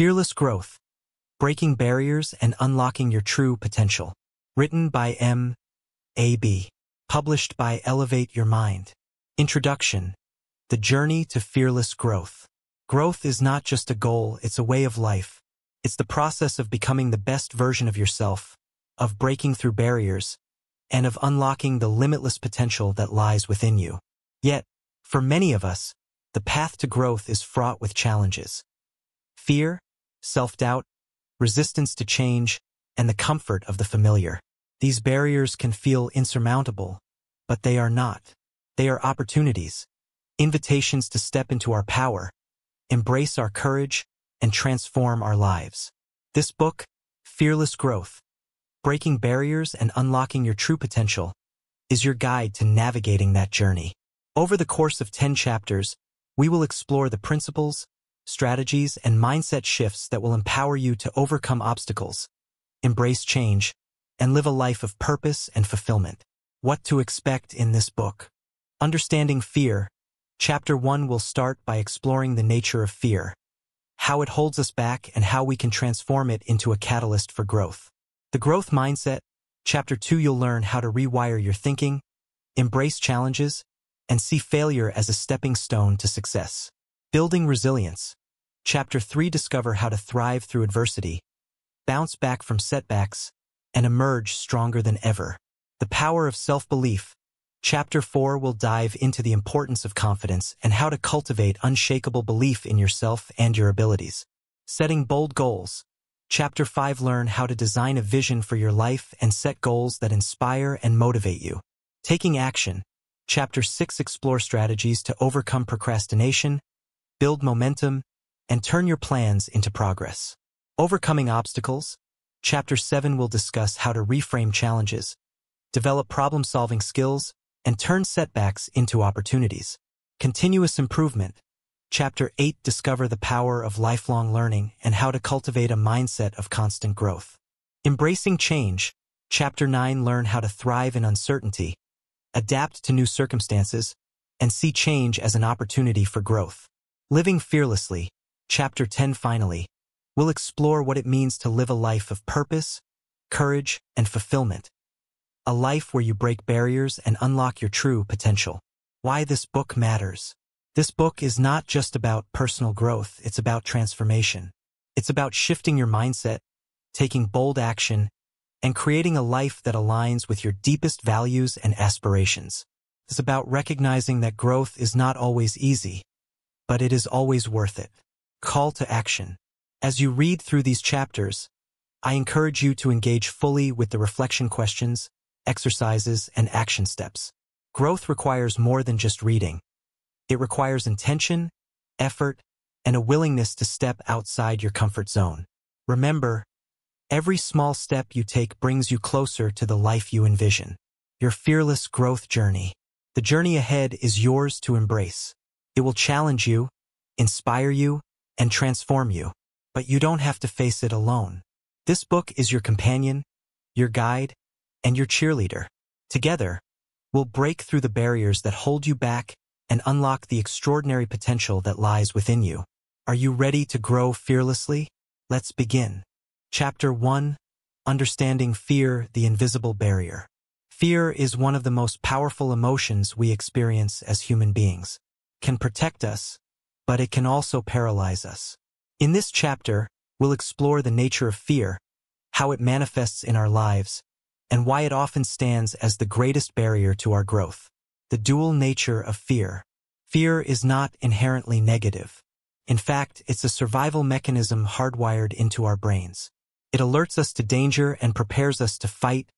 Fearless Growth, Breaking Barriers and Unlocking Your True Potential. Written by M.A.B. Published by Elevate Your Mind. Introduction. The Journey to Fearless Growth. Growth is not just a goal, it's a way of life. It's the process of becoming the best version of yourself, of breaking through barriers, and of unlocking the limitless potential that lies within you. Yet, for many of us, the path to growth is fraught with challenges. Fear, self-doubt, resistance to change, and the comfort of the familiar. These barriers can feel insurmountable, but they are not. They are opportunities, invitations to step into our power, embrace our courage, and transform our lives. This book, Fearless Growth, Breaking Barriers and Unlocking Your True Potential, is your guide to navigating that journey. Over the course of 10 chapters, we will explore the principles, strategies, and mindset shifts that will empower you to overcome obstacles, embrace change, and live a life of purpose and fulfillment. What to expect in this book? Understanding Fear. Chapter 1 will start by exploring the nature of fear, how it holds us back, and how we can transform it into a catalyst for growth. The Growth Mindset. Chapter 2, you'll learn how to rewire your thinking, embrace challenges, and see failure as a stepping stone to success. Building Resilience. Chapter 3, discover how to thrive through adversity, bounce back from setbacks, and emerge stronger than ever. The Power of Self-Belief. Chapter 4 will dive into the importance of confidence and how to cultivate unshakable belief in yourself and your abilities. Setting Bold Goals. Chapter 5, learn how to design a vision for your life and set goals that inspire and motivate you. Taking Action. Chapter 6, explore strategies to overcome procrastination, build momentum, and turn your plans into progress. Overcoming Obstacles. Chapter 7 will discuss how to reframe challenges, develop problem-solving skills, and turn setbacks into opportunities. Continuous Improvement. Chapter 8, discover the power of lifelong learning and how to cultivate a mindset of constant growth. Embracing Change. Chapter 9, learn how to thrive in uncertainty, adapt to new circumstances, and see change as an opportunity for growth. Living Fearlessly. Chapter 10, finally, we'll explore what it means to live a life of purpose, courage, and fulfillment. A life where you break barriers and unlock your true potential. Why this book matters. This book is not just about personal growth, it's about transformation. It's about shifting your mindset, taking bold action, and creating a life that aligns with your deepest values and aspirations. It's about recognizing that growth is not always easy, but it is always worth it. Call to action. As you read through these chapters, I encourage you to engage fully with the reflection questions, exercises, and action steps. Growth requires more than just reading. It requires intention, effort, and a willingness to step outside your comfort zone. Remember, every small step you take brings you closer to the life you envision. Your fearless growth journey. The journey ahead is yours to embrace. It will challenge you, inspire you, and transform you. But you don't have to face it alone. This book is your companion, your guide, and your cheerleader. Together, we'll break through the barriers that hold you back and unlock the extraordinary potential that lies within you. Are you ready to grow fearlessly? Let's begin. Chapter 1, Understanding Fear, the Invisible Barrier. Fear is one of the most powerful emotions we experience as human beings. It can protect us, but it can also paralyze us. In this chapter, we'll explore the nature of fear, how it manifests in our lives, and why it often stands as the greatest barrier to our growth. The dual nature of fear. Fear is not inherently negative. In fact, it's a survival mechanism hardwired into our brains. It alerts us to danger and prepares us to fight,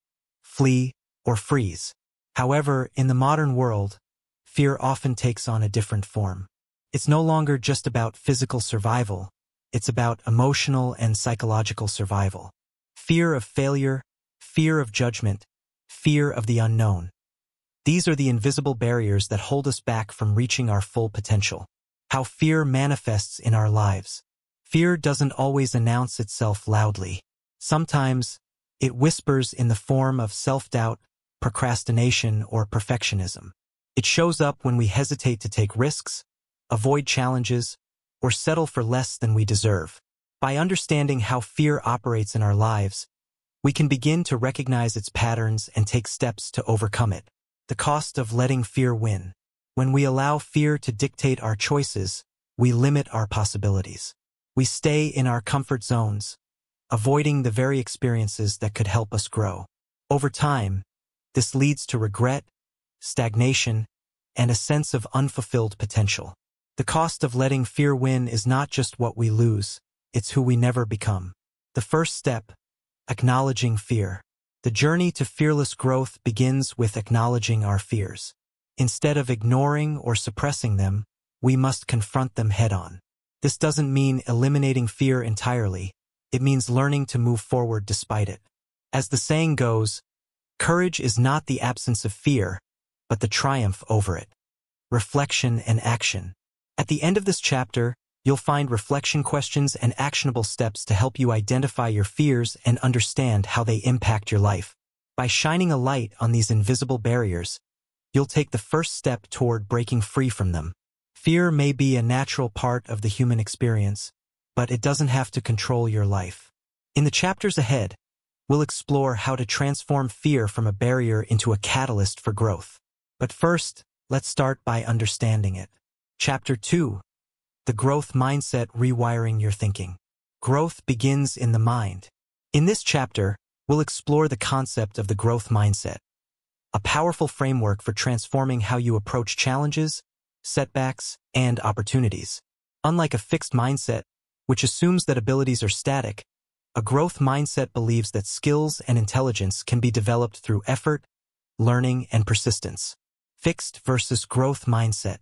flee, or freeze. However, in the modern world, fear often takes on a different form. It's no longer just about physical survival, it's about emotional and psychological survival. Fear of failure, fear of judgment, fear of the unknown. These are the invisible barriers that hold us back from reaching our full potential. How fear manifests in our lives. Fear doesn't always announce itself loudly. Sometimes, it whispers in the form of self-doubt, procrastination, or perfectionism. It shows up when we hesitate to take risks, avoid challenges, or settle for less than we deserve. By understanding how fear operates in our lives, we can begin to recognize its patterns and take steps to overcome it. The cost of letting fear win. When we allow fear to dictate our choices, we limit our possibilities. We stay in our comfort zones, avoiding the very experiences that could help us grow. Over time, this leads to regret, stagnation, and a sense of unfulfilled potential. The cost of letting fear win is not just what we lose, it's who we never become. The first step, acknowledging fear. The journey to fearless growth begins with acknowledging our fears. Instead of ignoring or suppressing them, we must confront them head-on. This doesn't mean eliminating fear entirely. It means learning to move forward despite it. As the saying goes, courage is not the absence of fear, but the triumph over it. Reflection and action. At the end of this chapter, you'll find reflection questions and actionable steps to help you identify your fears and understand how they impact your life. By shining a light on these invisible barriers, you'll take the first step toward breaking free from them. Fear may be a natural part of the human experience, but it doesn't have to control your life. In the chapters ahead, we'll explore how to transform fear from a barrier into a catalyst for growth. But first, let's start by understanding it. Chapter 2. The Growth Mindset, Rewiring Your Thinking. Growth begins in the mind. In this chapter, we'll explore the concept of the growth mindset, a powerful framework for transforming how you approach challenges, setbacks, and opportunities. Unlike a fixed mindset, which assumes that abilities are static, a growth mindset believes that skills and intelligence can be developed through effort, learning, and persistence. Fixed versus growth mindset.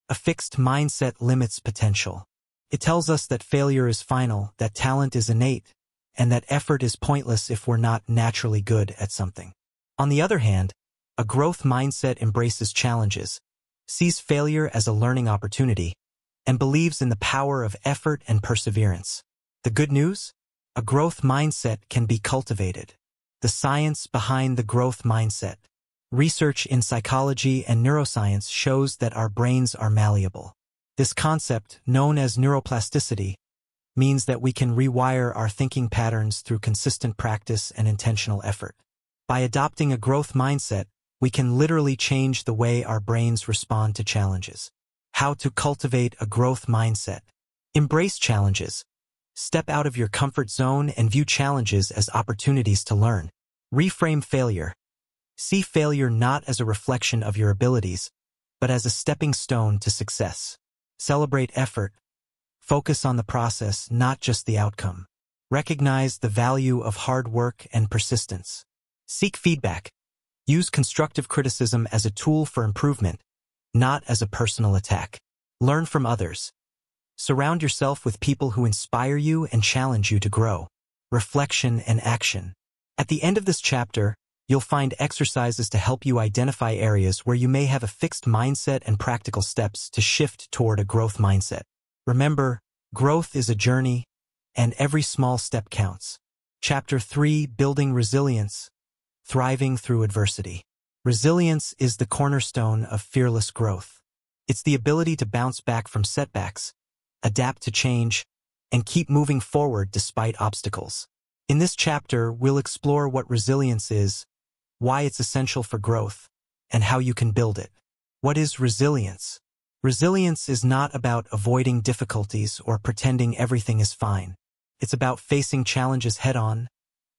A fixed mindset limits potential. It tells us that failure is final, that talent is innate, and that effort is pointless if we're not naturally good at something. On the other hand, a growth mindset embraces challenges, sees failure as a learning opportunity, and believes in the power of effort and perseverance. The good news? A growth mindset can be cultivated. The science behind the growth mindset. Research in psychology and neuroscience shows that our brains are malleable. This concept, known as neuroplasticity, means that we can rewire our thinking patterns through consistent practice and intentional effort. By adopting a growth mindset, we can literally change the way our brains respond to challenges. How to cultivate a growth mindset. Embrace challenges. Step out of your comfort zone and view challenges as opportunities to learn. Reframe failure. See failure not as a reflection of your abilities, but as a stepping stone to success. Celebrate effort. Focus on the process, not just the outcome. Recognize the value of hard work and persistence. Seek feedback. Use constructive criticism as a tool for improvement, not as a personal attack. Learn from others. Surround yourself with people who inspire you and challenge you to grow. Reflection and action. At the end of this chapter, you'll find exercises to help you identify areas where you may have a fixed mindset and practical steps to shift toward a growth mindset. Remember, growth is a journey, and every small step counts. Chapter 3, Building Resilience. Thriving through adversity. Resilience is the cornerstone of fearless growth. It's the ability to bounce back from setbacks, adapt to change, and keep moving forward despite obstacles. In this chapter, we'll explore what resilience is, why it's essential for growth, and how you can build it. What is resilience? Resilience is not about avoiding difficulties or pretending everything is fine. It's about facing challenges head-on,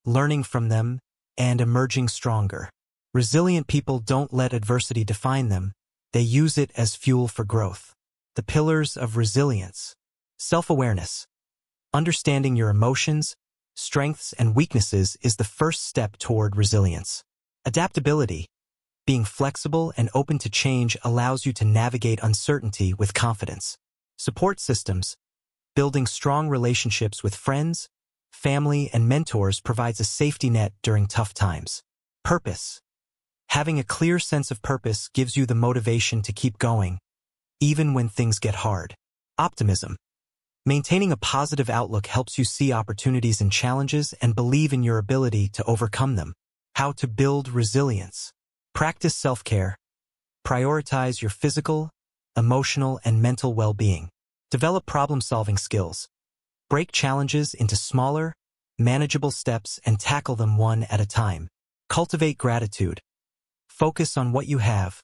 learning from them, and emerging stronger. Resilient people don't let adversity define them, they use it as fuel for growth. The pillars of resilience. Self-awareness. Understanding your emotions, strengths, and weaknesses is the first step toward resilience. Adaptability. Being flexible and open to change allows you to navigate uncertainty with confidence. Support systems. Building strong relationships with friends, family, and mentors provides a safety net during tough times. Purpose. Having a clear sense of purpose gives you the motivation to keep going, even when things get hard. Optimism. Maintaining a positive outlook helps you see opportunities in challenges and believe in your ability to overcome them. How to build resilience. Practice self-care. Prioritize your physical, emotional, and mental well-being. Develop problem-solving skills. Break challenges into smaller, manageable steps and tackle them one at a time. Cultivate gratitude. Focus on what you have,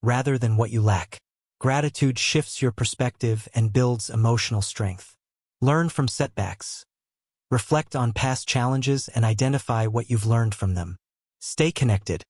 rather than what you lack. Gratitude shifts your perspective and builds emotional strength. Learn from setbacks. Reflect on past challenges and identify what you've learned from them. Stay connected.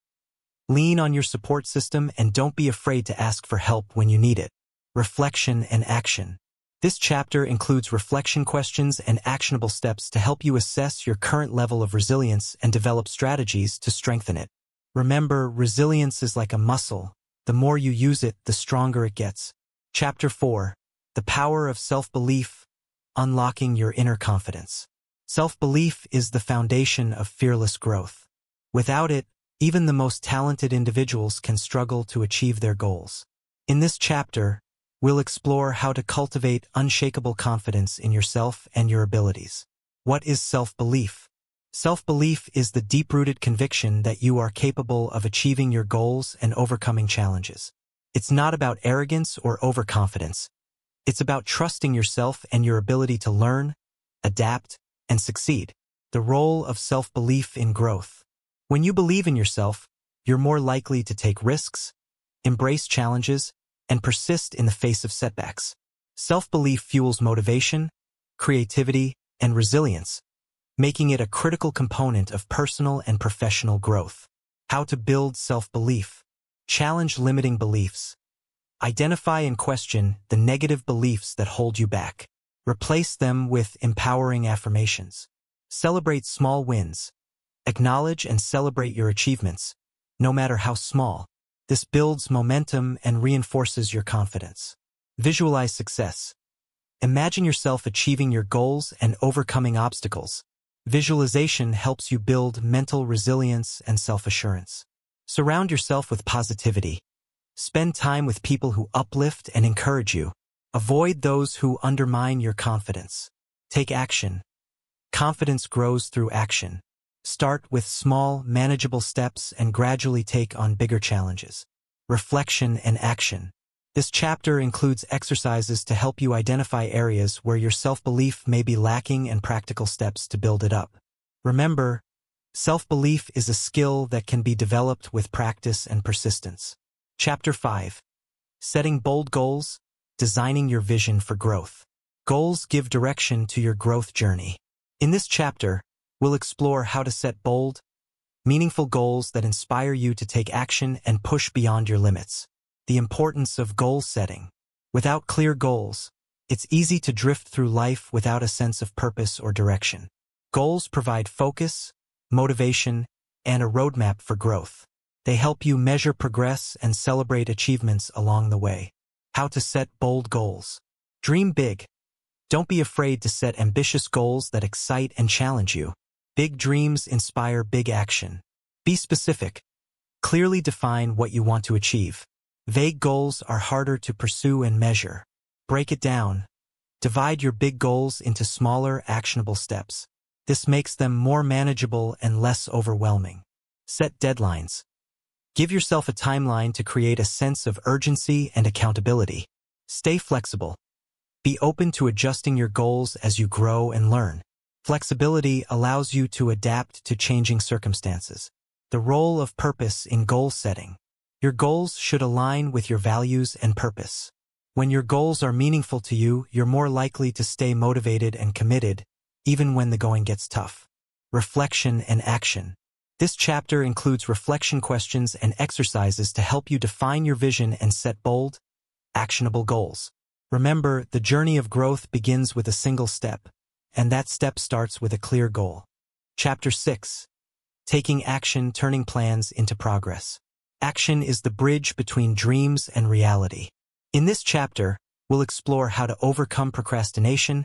Lean on your support system and don't be afraid to ask for help when you need it. Reflection and action. This chapter includes reflection questions and actionable steps to help you assess your current level of resilience and develop strategies to strengthen it. Remember, resilience is like a muscle. The more you use it, the stronger it gets. Chapter 4. The Power of Self-Belief. Unlocking your inner confidence. Self-belief is the foundation of fearless growth. Without it, even the most talented individuals can struggle to achieve their goals. In this chapter, we'll explore how to cultivate unshakable confidence in yourself and your abilities. What is self-belief? Self-belief is the deep-rooted conviction that you are capable of achieving your goals and overcoming challenges. It's not about arrogance or overconfidence. It's about trusting yourself and your ability to learn, adapt, and succeed. The role of self-belief in growth. When you believe in yourself, you're more likely to take risks, embrace challenges, and persist in the face of setbacks. Self-belief fuels motivation, creativity, and resilience, making it a critical component of personal and professional growth. How to build self-belief. Challenge limiting beliefs. Identify and question the negative beliefs that hold you back. Replace them with empowering affirmations. Celebrate small wins. Acknowledge and celebrate your achievements, no matter how small. This builds momentum and reinforces your confidence. Visualize success. Imagine yourself achieving your goals and overcoming obstacles. Visualization helps you build mental resilience and self-assurance. Surround yourself with positivity. Spend time with people who uplift and encourage you. Avoid those who undermine your confidence. Take action. Confidence grows through action. Start with small, manageable steps and gradually take on bigger challenges. Reflection and action. This chapter includes exercises to help you identify areas where your self-belief may be lacking and practical steps to build it up. Remember, self-belief is a skill that can be developed with practice and persistence. Chapter 5. Setting bold goals, designing your vision for growth. Goals give direction to your growth journey. In this chapter, we'll explore how to set bold, meaningful goals that inspire you to take action and push beyond your limits. The importance of goal setting. Without clear goals, it's easy to drift through life without a sense of purpose or direction. Goals provide focus, motivation, and a roadmap for growth. They help you measure progress and celebrate achievements along the way. How to set bold goals. Dream big. Don't be afraid to set ambitious goals that excite and challenge you. Big dreams inspire big action. Be specific. Clearly define what you want to achieve. Vague goals are harder to pursue and measure. Break it down. Divide your big goals into smaller, actionable steps. This makes them more manageable and less overwhelming. Set deadlines. Give yourself a timeline to create a sense of urgency and accountability. Stay flexible. Be open to adjusting your goals as you grow and learn. Flexibility allows you to adapt to changing circumstances. The role of purpose in goal setting. Your goals should align with your values and purpose. When your goals are meaningful to you, you're more likely to stay motivated and committed, even when the going gets tough. Reflection and action. This chapter includes reflection questions and exercises to help you define your vision and set bold, actionable goals. Remember, the journey of growth begins with a single step, and that step starts with a clear goal. Chapter 6. Taking action, turning plans into progress. Action is the bridge between dreams and reality. In this chapter, we'll explore how to overcome procrastination,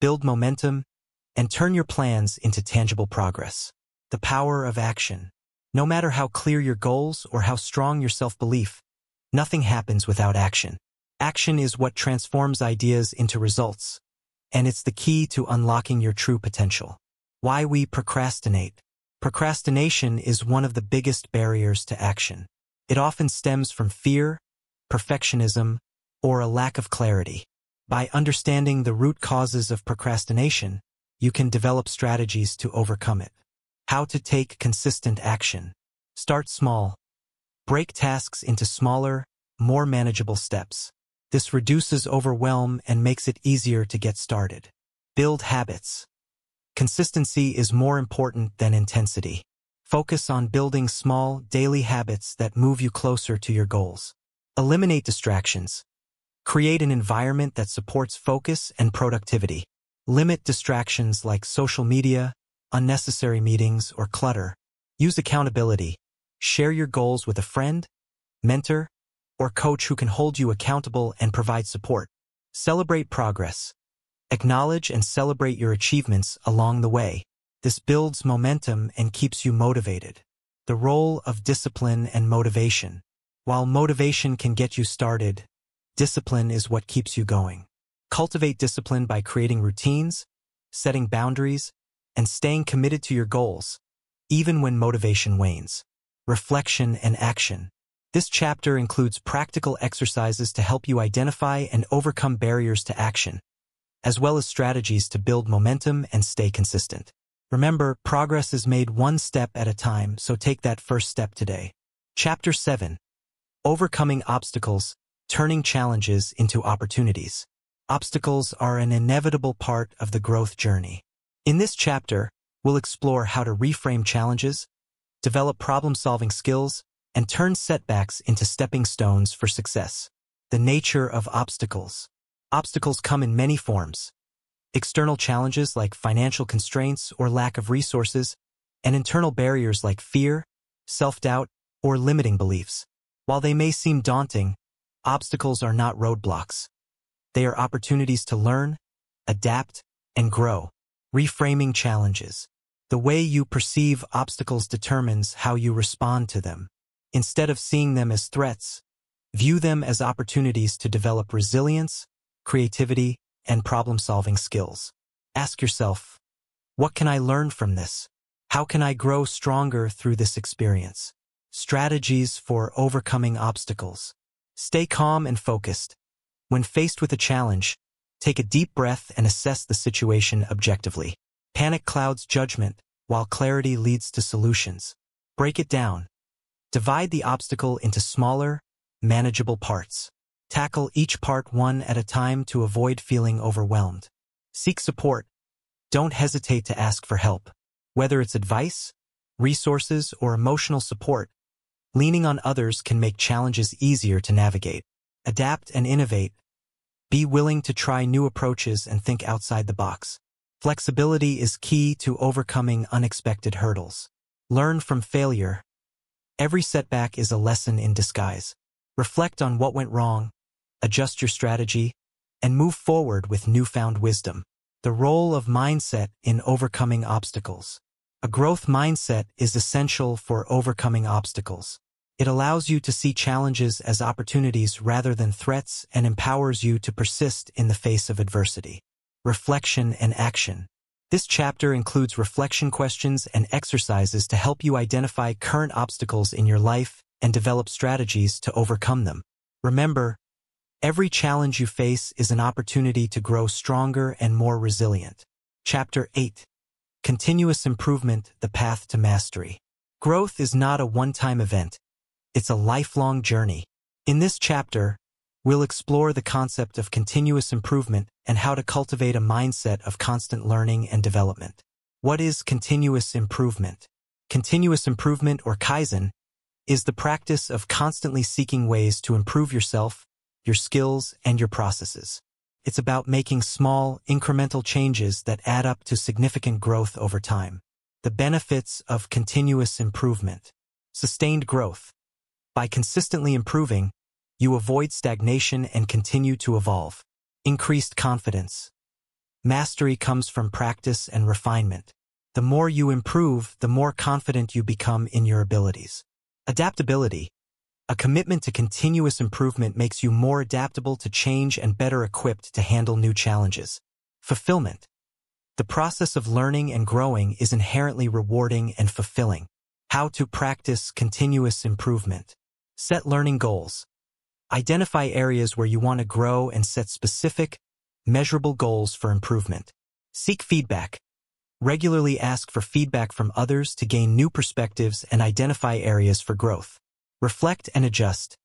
build momentum, and turn your plans into tangible progress. The power of action. No matter how clear your goals or how strong your self-belief, nothing happens without action. Action is what transforms ideas into results, and it's the key to unlocking your true potential. Why we procrastinate. Procrastination is one of the biggest barriers to action. It often stems from fear, perfectionism, or a lack of clarity. By understanding the root causes of procrastination, you can develop strategies to overcome it. How to take consistent action. Start small. Break tasks into smaller, more manageable steps. This reduces overwhelm and makes it easier to get started. Build habits. Consistency is more important than intensity. Focus on building small, daily habits that move you closer to your goals. Eliminate distractions. Create an environment that supports focus and productivity. Limit distractions like social media, unnecessary meetings, or clutter. Use accountability. Share your goals with a friend, mentor, or coach who can hold you accountable and provide support. Celebrate progress. Acknowledge and celebrate your achievements along the way. This builds momentum and keeps you motivated. The role of discipline and motivation. While motivation can get you started, discipline is what keeps you going. Cultivate discipline by creating routines, setting boundaries, and staying committed to your goals, even when motivation wanes. Reflection and action. This chapter includes practical exercises to help you identify and overcome barriers to action, as well as strategies to build momentum and stay consistent. Remember, progress is made one step at a time, so take that first step today. Chapter 7. Overcoming obstacles, turning challenges into opportunities. Obstacles are an inevitable part of the growth journey. In this chapter, we'll explore how to reframe challenges, develop problem-solving skills, and turn setbacks into stepping stones for success. The nature of obstacles. Obstacles come in many forms. External challenges like financial constraints or lack of resources, and internal barriers like fear, self-doubt, or limiting beliefs. While they may seem daunting, obstacles are not roadblocks. They are opportunities to learn, adapt, and grow. Reframing challenges. The way you perceive obstacles determines how you respond to them. Instead of seeing them as threats, view them as opportunities to develop resilience, creativity, and problem-solving skills. Ask yourself, what can I learn from this? How can I grow stronger through this experience? Strategies for overcoming obstacles. Stay calm and focused. When faced with a challenge, take a deep breath and assess the situation objectively. Panic clouds judgment, while clarity leads to solutions. Break it down. Divide the obstacle into smaller, manageable parts. Tackle each part one at a time to avoid feeling overwhelmed. Seek support. Don't hesitate to ask for help. Whether it's advice, resources, or emotional support, leaning on others can make challenges easier to navigate. Adapt and innovate. Be willing to try new approaches and think outside the box. Flexibility is key to overcoming unexpected hurdles. Learn from failure. Every setback is a lesson in disguise. Reflect on what went wrong, adjust your strategy, and move forward with newfound wisdom. The role of mindset in overcoming obstacles. A growth mindset is essential for overcoming obstacles. It allows you to see challenges as opportunities rather than threats and empowers you to persist in the face of adversity. Reflection and action. This chapter includes reflection questions and exercises to help you identify current obstacles in your life and develop strategies to overcome them. Remember, every challenge you face is an opportunity to grow stronger and more resilient. Chapter 8. Continuous improvement, the path to mastery. Growth is not a one-time event. It's a lifelong journey. In this chapter, we'll explore the concept of continuous improvement and how to cultivate a mindset of constant learning and development. What is continuous improvement? Continuous improvement, or Kaizen, is the practice of constantly seeking ways to improve yourself, your skills, and your processes. It's about making small, incremental changes that add up to significant growth over time. The benefits of continuous improvement. Sustained growth. By consistently improving, you avoid stagnation and continue to evolve. Increased confidence. Mastery comes from practice and refinement. The more you improve, the more confident you become in your abilities. Adaptability. A commitment to continuous improvement makes you more adaptable to change and better equipped to handle new challenges. Fulfillment. The process of learning and growing is inherently rewarding and fulfilling. How to practice continuous improvement. Set learning goals. Identify areas where you want to grow and set specific, measurable goals for improvement. Seek feedback. Regularly ask for feedback from others to gain new perspectives and identify areas for growth. Reflect and adjust.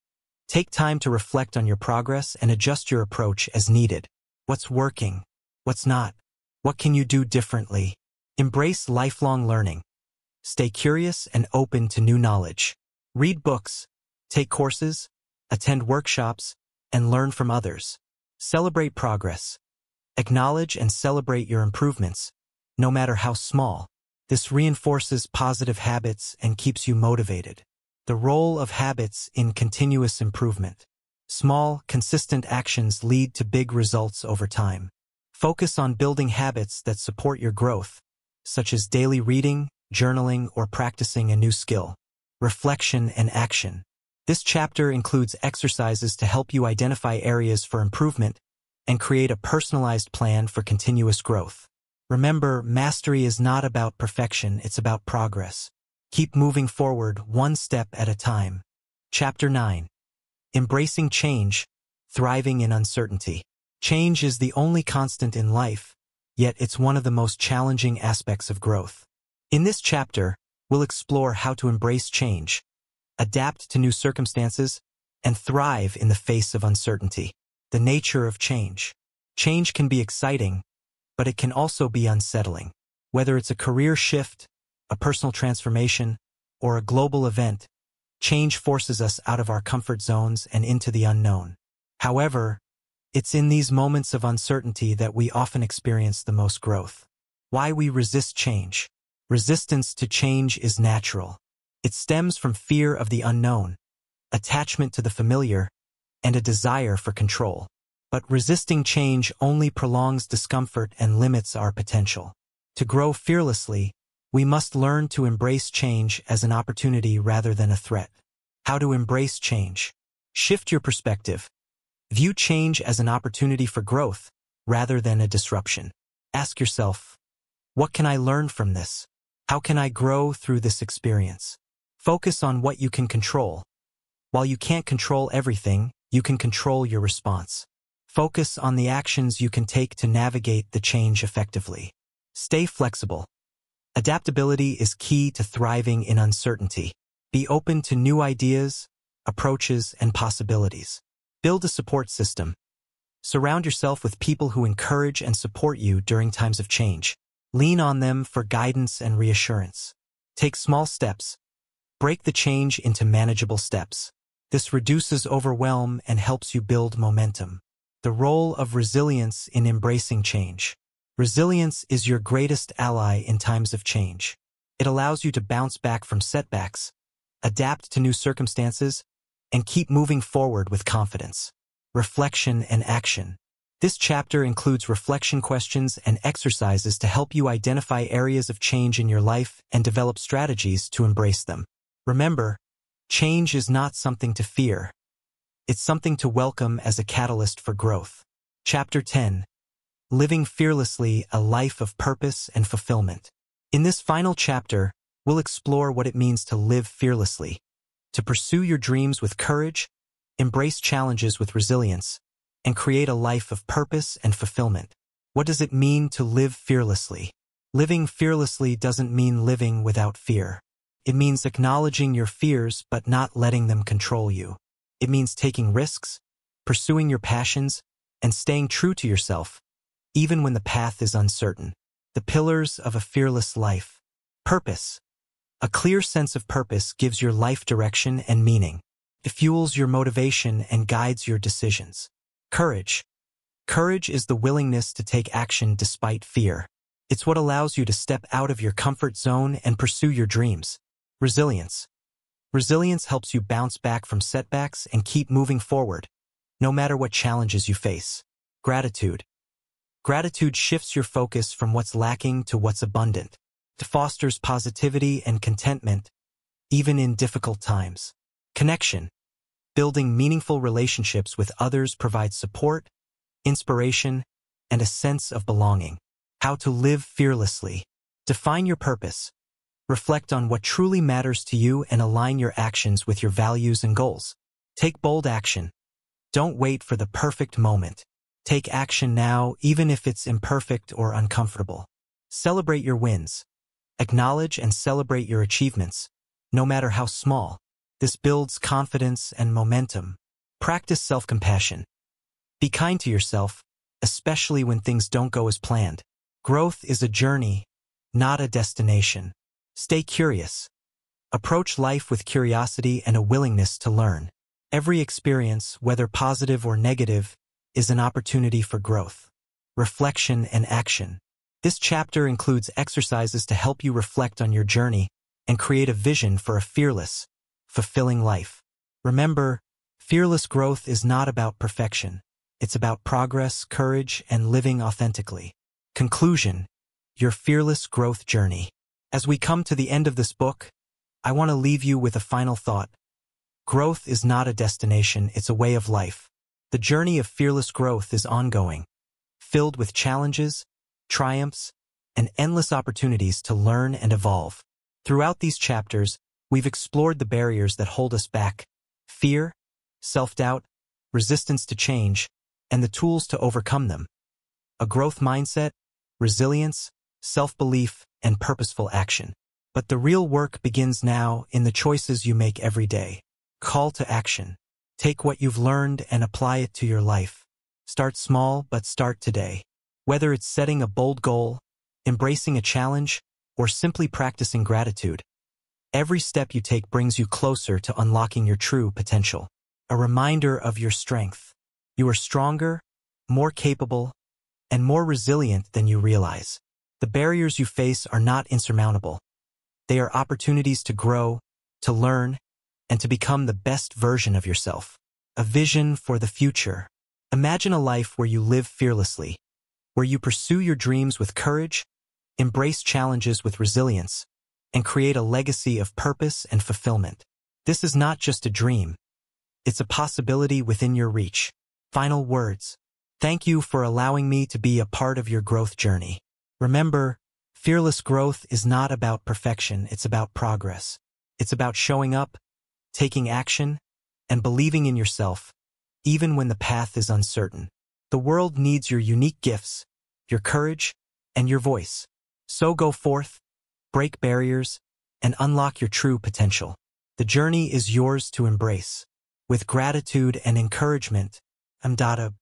Take time to reflect on your progress and adjust your approach as needed. What's working? What's not? What can you do differently? Embrace lifelong learning. Stay curious and open to new knowledge. Read books, take courses, attend workshops, and learn from others. Celebrate progress. Acknowledge and celebrate your improvements, no matter how small. This reinforces positive habits and keeps you motivated. The role of habits in continuous improvement. Small, consistent actions lead to big results over time. Focus on building habits that support your growth, such as daily reading, journaling, or practicing a new skill. Reflection and action. This chapter includes exercises to help you identify areas for improvement and create a personalized plan for continuous growth. Remember, mastery is not about perfection, it's about progress. Keep moving forward one step at a time. Chapter 9. Embracing change, thriving in uncertainty. Change is the only constant in life, yet it's one of the most challenging aspects of growth. In this chapter, we'll explore how to embrace change, adapt to new circumstances, and thrive in the face of uncertainty. The nature of change. Change can be exciting, but it can also be unsettling. Whether it's a career shift, a personal transformation, or a global event, change forces us out of our comfort zones and into the unknown. However, it's in these moments of uncertainty that we often experience the most growth. Why we resist change. Resistance to change is natural. It stems from fear of the unknown, attachment to the familiar, and a desire for control. But resisting change only prolongs discomfort and limits our potential. To grow fearlessly, we must learn to embrace change as an opportunity rather than a threat. How to embrace change. Shift your perspective. View change as an opportunity for growth rather than a disruption. Ask yourself, what can I learn from this? How can I grow through this experience? Focus on what you can control. While you can't control everything, you can control your response. Focus on the actions you can take to navigate the change effectively. Stay flexible. Adaptability is key to thriving in uncertainty. Be open to new ideas, approaches, and possibilities. Build a support system. Surround yourself with people who encourage and support you during times of change. Lean on them for guidance and reassurance. Take small steps. Break the change into manageable steps. This reduces overwhelm and helps you build momentum. The role of resilience in embracing change. Resilience is your greatest ally in times of change. It allows you to bounce back from setbacks, adapt to new circumstances, and keep moving forward with confidence. Reflection and action. This chapter includes reflection questions and exercises to help you identify areas of change in your life and develop strategies to embrace them. Remember, change is not something to fear. It's something to welcome as a catalyst for growth. Chapter 10. Living fearlessly, a life of purpose and fulfillment. In this final chapter, we'll explore what it means to live fearlessly, to pursue your dreams with courage, embrace challenges with resilience, and create a life of purpose and fulfillment. What does it mean to live fearlessly? Living fearlessly doesn't mean living without fear. It means acknowledging your fears but not letting them control you. It means taking risks, pursuing your passions, and staying true to yourself, even when the path is uncertain. The pillars of a fearless life. Purpose. A clear sense of purpose gives your life direction and meaning. It fuels your motivation and guides your decisions. Courage. Courage is the willingness to take action despite fear. It's what allows you to step out of your comfort zone and pursue your dreams. Resilience. Resilience helps you bounce back from setbacks and keep moving forward, no matter what challenges you face. Gratitude. Gratitude shifts your focus from what's lacking to what's abundant. It fosters positivity and contentment, even in difficult times. Connection. Building meaningful relationships with others provides support, inspiration, and a sense of belonging. How to live fearlessly. Define your purpose. Reflect on what truly matters to you and align your actions with your values and goals. Take bold action. Don't wait for the perfect moment. Take action now, even if it's imperfect or uncomfortable. Celebrate your wins. Acknowledge and celebrate your achievements, no matter how small. This builds confidence and momentum. Practice self-compassion. Be kind to yourself, especially when things don't go as planned. Growth is a journey, not a destination. Stay curious. Approach life with curiosity and a willingness to learn. Every experience, whether positive or negative, is an opportunity for growth, reflection, and action. This chapter includes exercises to help you reflect on your journey and create a vision for a fearless, fulfilling life. Remember, fearless growth is not about perfection. It's about progress, courage, and living authentically. Conclusion: your fearless growth journey. As we come to the end of this book, I want to leave you with a final thought. Growth is not a destination, it's a way of life. The journey of fearless growth is ongoing, filled with challenges, triumphs, and endless opportunities to learn and evolve. Throughout these chapters, we've explored the barriers that hold us back: fear, self-doubt, resistance to change, and the tools to overcome them. A growth mindset, resilience, self-belief, and purposeful action. But the real work begins now in the choices you make every day. Call to action. Take what you've learned and apply it to your life. Start small, but start today. Whether it's setting a bold goal, embracing a challenge, or simply practicing gratitude, every step you take brings you closer to unlocking your true potential. A reminder of your strength. You are stronger, more capable, and more resilient than you realize. The barriers you face are not insurmountable. They are opportunities to grow, to learn, and to become the best version of yourself. A vision for the future. Imagine a life where you live fearlessly, where you pursue your dreams with courage, embrace challenges with resilience, and create a legacy of purpose and fulfillment. This is not just a dream. It's a possibility within your reach. Final words. Thank you for allowing me to be a part of your growth journey. Remember, fearless growth is not about perfection, it's about progress. It's about showing up, taking action, and believing in yourself, even when the path is uncertain. The world needs your unique gifts, your courage, and your voice. So go forth, break barriers, and unlock your true potential. The journey is yours to embrace. With gratitude and encouragement, I'm Dada.